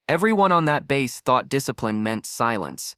Everyone on that base thought discipline meant silence,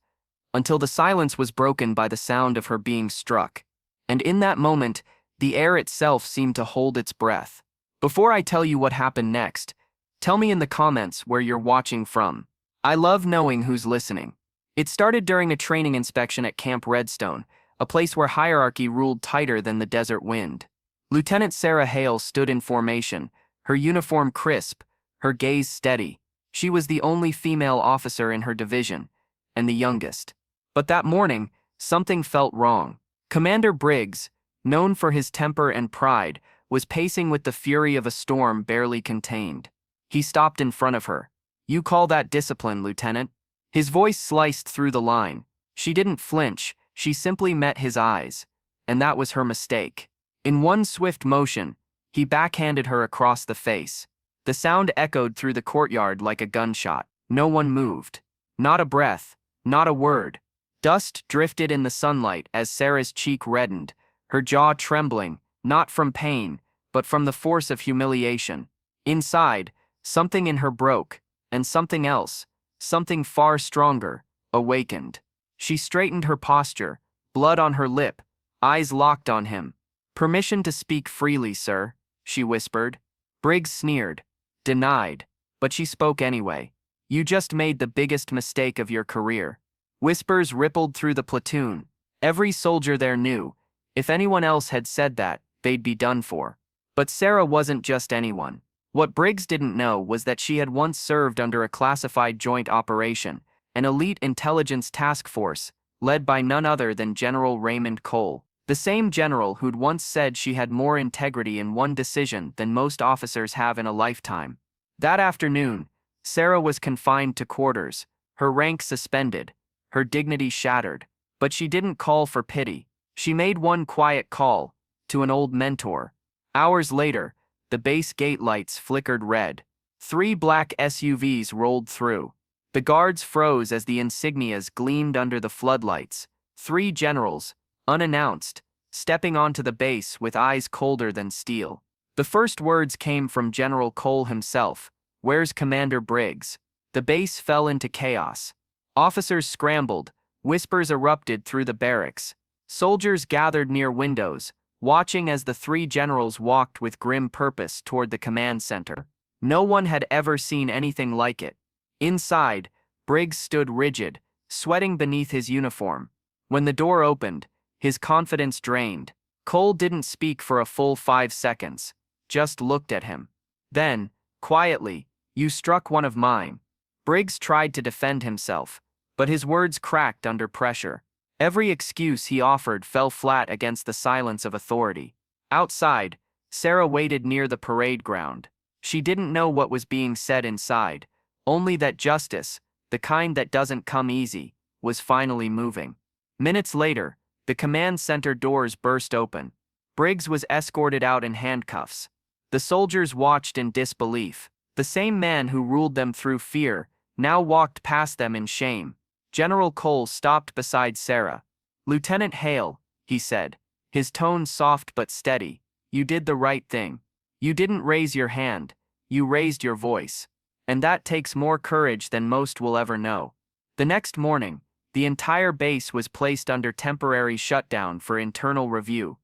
until the silence was broken by the sound of her being struck. And in that moment, the air itself seemed to hold its breath. Before I tell you what happened next, tell me in the comments where you're watching from. I love knowing who's listening. It started during a training inspection at Camp Redstone, a place where hierarchy ruled tighter than the desert wind. Lieutenant Sarah Hale stood in formation, her uniform crisp, her gaze steady. She was the only female officer in her division, and the youngest. But that morning, something felt wrong. Commander Briggs, known for his temper and pride, was pacing with the fury of a storm barely contained. He stopped in front of her. "You call that discipline, Lieutenant?" His voice sliced through the line. She didn't flinch, she simply met his eyes. And that was her mistake. In one swift motion, he backhanded her across the face. The sound echoed through the courtyard like a gunshot. No one moved. Not a breath, not a word. Dust drifted in the sunlight as Sarah's cheek reddened, her jaw trembling, not from pain, but from the force of humiliation. Inside, something in her broke, and something else, something far stronger, awakened. She straightened her posture, blood on her lip, eyes locked on him. "Permission to speak freely, sir," she whispered. Briggs sneered. Denied. But she spoke anyway. "You just made the biggest mistake of your career." Whispers rippled through the platoon. Every soldier there knew, if anyone else had said that, they'd be done for. But Sarah wasn't just anyone. What Briggs didn't know was that she had once served under a classified joint operation, an elite intelligence task force, led by none other than General Raymond Cole, the same general who'd once said she had more integrity in one decision than most officers have in a lifetime. That afternoon, Sarah was confined to quarters, her rank suspended, her dignity shattered. But she didn't call for pity. She made one quiet call, to an old mentor. Hours later, the base gate lights flickered red. 3 black SUVs rolled through. The guards froze as the insignias gleamed under the floodlights. 3 generals, unannounced, stepping onto the base with eyes colder than steel. The first words came from General Cole himself. "Where's Commander Briggs?" The base fell into chaos. Officers scrambled, whispers erupted through the barracks. Soldiers gathered near windows, watching as the 3 generals walked with grim purpose toward the command center. No one had ever seen anything like it. Inside, Briggs stood rigid, sweating beneath his uniform. When the door opened, his confidence drained. Cole didn't speak for a full 5 seconds, just looked at him. Then, quietly, "You struck one of mine." Briggs tried to defend himself, but his words cracked under pressure. Every excuse he offered fell flat against the silence of authority. Outside, Sarah waited near the parade ground. She didn't know what was being said inside, only that justice, the kind that doesn't come easy, was finally moving. Minutes later, the command center doors burst open. Briggs was escorted out in handcuffs. The soldiers watched in disbelief. The same man who ruled them through fear now walked past them in shame. General Cole stopped beside Sarah. "Lieutenant Hale," he said, his tone soft but steady, "you did the right thing. You didn't raise your hand, you raised your voice. And that takes more courage than most will ever know." The next morning, the entire base was placed under temporary shutdown for internal review.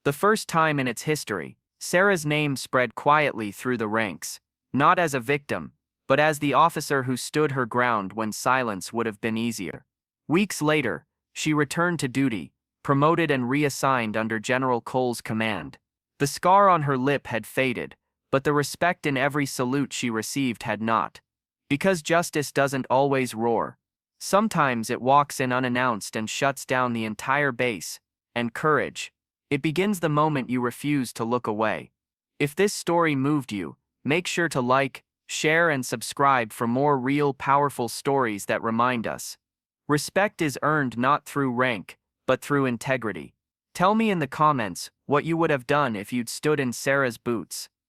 The first time in its history, Sarah's name spread quietly through the ranks, not as a victim, but as the officer who stood her ground when silence would have been easier. Weeks later, she returned to duty, promoted and reassigned under General Cole's command. The scar on her lip had faded, but the respect in every salute she received had not. Because justice doesn't always roar. Sometimes it walks in unannounced and shuts down the entire base. And courage, it begins the moment you refuse to look away. If this story moved you, make sure to like, share and subscribe for more real, powerful stories that remind us. Respect is earned not through rank, but through integrity. Tell me in the comments what you would have done if you'd stood in Sarah's boots.